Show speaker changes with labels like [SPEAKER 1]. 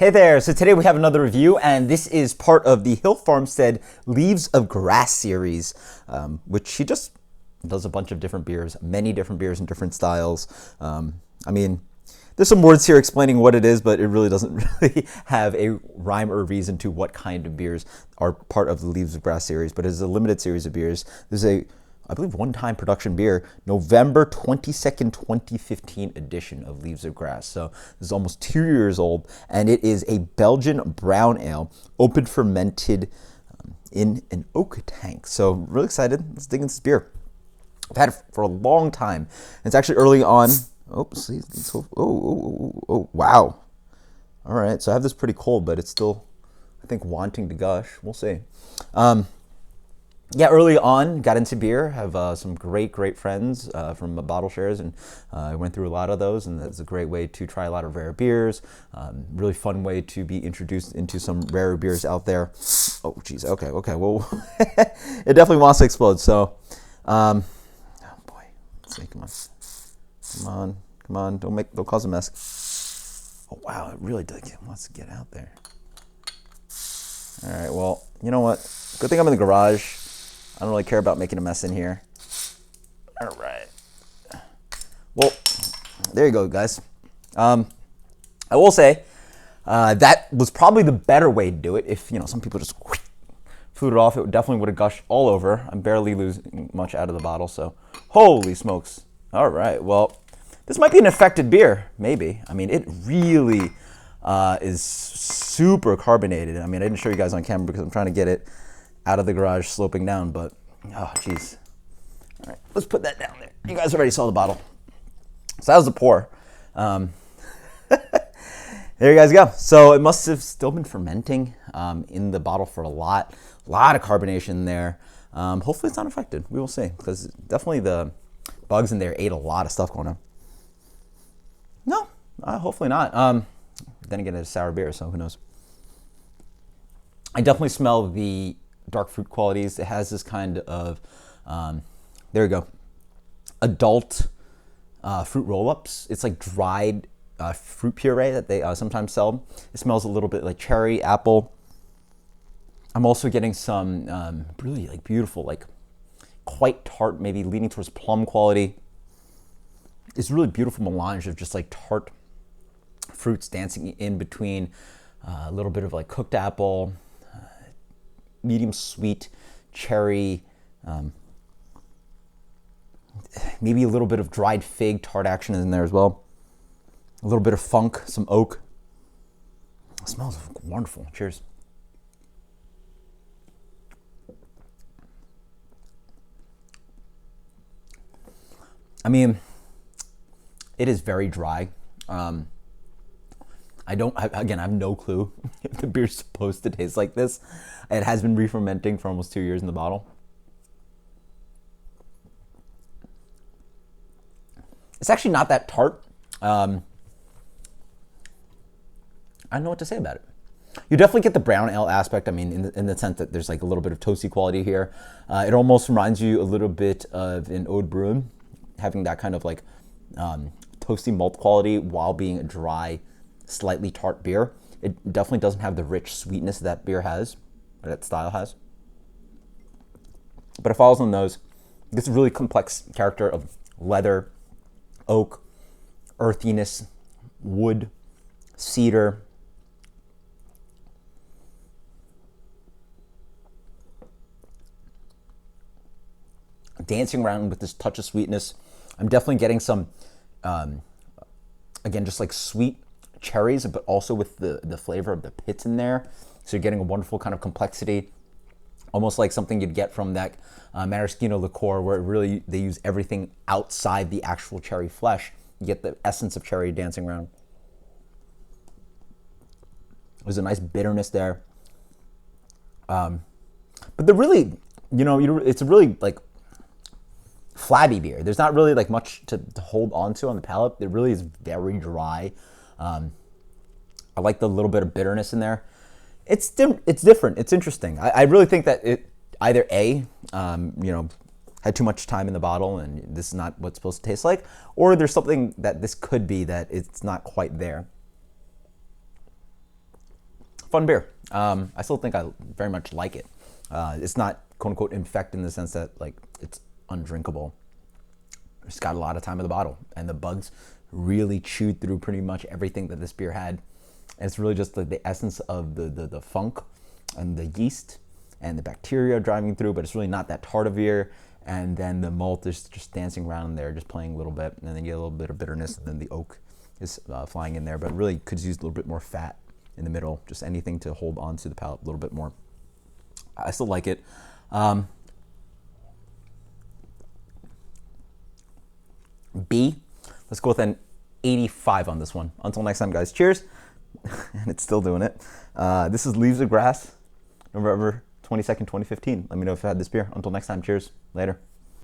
[SPEAKER 1] Hey there, so today we have another review, and this is part of the Farmstead Leaves of Grass series, which he just does a bunch of different beers, many different beers in different styles. I mean, there's some words here explaining what it is, but it really doesn't really have a rhyme or reason to what kind of beers are part of the Leaves of Grass series, but it's a limited series of beers. There's a, I believe, one-time production beer, November 22nd, 2015 edition of Leaves of Grass. So this is almost 2 years old, and it is a Belgian brown ale, open fermented in an oak tank. So really excited. Let's dig into this beer. I've had it for a long time. It's actually early on. Oh, wow. All right, so I have this pretty cold, but it's still, I think, wanting to gush. We'll see. Yeah, early on, got into beer, have some great friends from Bottle Shares, and I went through a lot of those, and that's a great way to try a lot of rare beers. Really fun way to be introduced into some rare beers out there. Oh, geez, okay, well, it definitely wants to explode, so, oh boy, let's see, come on, don't cause a mess. Oh wow, it really wants to get out there. All right, well, you know what? Good thing I'm in the garage. I don't really care about making a mess in here. All right. Well, there you go, guys. I will say that was probably the better way to do it. If some people just flute it off, it definitely would have gushed all over. I'm barely losing much out of the bottle, so holy smokes. All right, well, this might be an affected beer, maybe. I mean, it really is super carbonated. I mean, I didn't show you guys on camera because I'm trying to get it out of the garage sloping down, but oh geez. All right, let's put that down there. You guys already saw the bottle. So that was the pour. There you guys go. So it must have still been fermenting in the bottle for a lot of carbonation in there. Hopefully it's not affected. We will see, because definitely the bugs in there ate a lot of stuff going on. No, hopefully not. Then again, it's sour beer, so who knows. I definitely smell the dark fruit qualities. It has this kind of, there you go, adult fruit roll-ups. It's like dried fruit puree that they sometimes sell. It smells a little bit like cherry, apple. I'm also getting some really beautiful, quite tart, maybe leaning towards plum quality. It's really beautiful melange of just tart fruits dancing in between a little bit of cooked apple, medium sweet cherry, maybe a little bit of dried fig tart action in there as well. A little bit of funk, some oak. It smells wonderful. Cheers. I mean, it is very dry. I have no clue if the beer's supposed to taste like this. It has been re-fermenting for almost 2 years in the bottle. It's actually not that tart. I don't know what to say about it. You definitely get the brown ale aspect. I mean, in the sense that there's a little bit of toasty quality here. It almost reminds you a little bit of an Ode Bruin, having that kind of toasty malt quality while being a dry, slightly tart beer. It definitely doesn't have the rich sweetness that beer has, or that style has. But it follows on those. This really complex character of leather, oak, earthiness, wood, cedar. Dancing around with this touch of sweetness. I'm definitely getting some, again, just sweet cherries, but also with the flavor of the pits in there. So you're getting a wonderful kind of complexity, almost like something you'd get from that maraschino liqueur, where they use everything outside the actual cherry flesh. You get the essence of cherry dancing around. There's a nice bitterness there. But they're really, it's a really flabby beer. There's not really much to hold on to on the palate. It really is very dry. I like the little bit of bitterness in there. It's different. It's interesting. I really think that it either had too much time in the bottle and this is not what it's supposed to taste like, or there's something that this could be that it's not quite there. Fun beer. I still think I very much like it. It's not quote unquote infected in the sense that like it's undrinkable. It's got a lot of time in the bottle, and the bugs really chewed through pretty much everything that this beer had. And it's really just the essence of the funk and the yeast and the bacteria driving through, but it's really not that tart of beer. And then the malt is just dancing around in there, just playing a little bit, and then you get a little bit of bitterness, and then the oak is flying in there, but really could use a little bit more fat in the middle, just anything to hold on to the palate a little bit more. I still like it. B, let's go with an 85 on this one. Until next time, guys, cheers. And it's still doing it. This is Leaves of Grass, November 22nd, 2015. Let me know if you had this beer. Until next time, cheers. Later.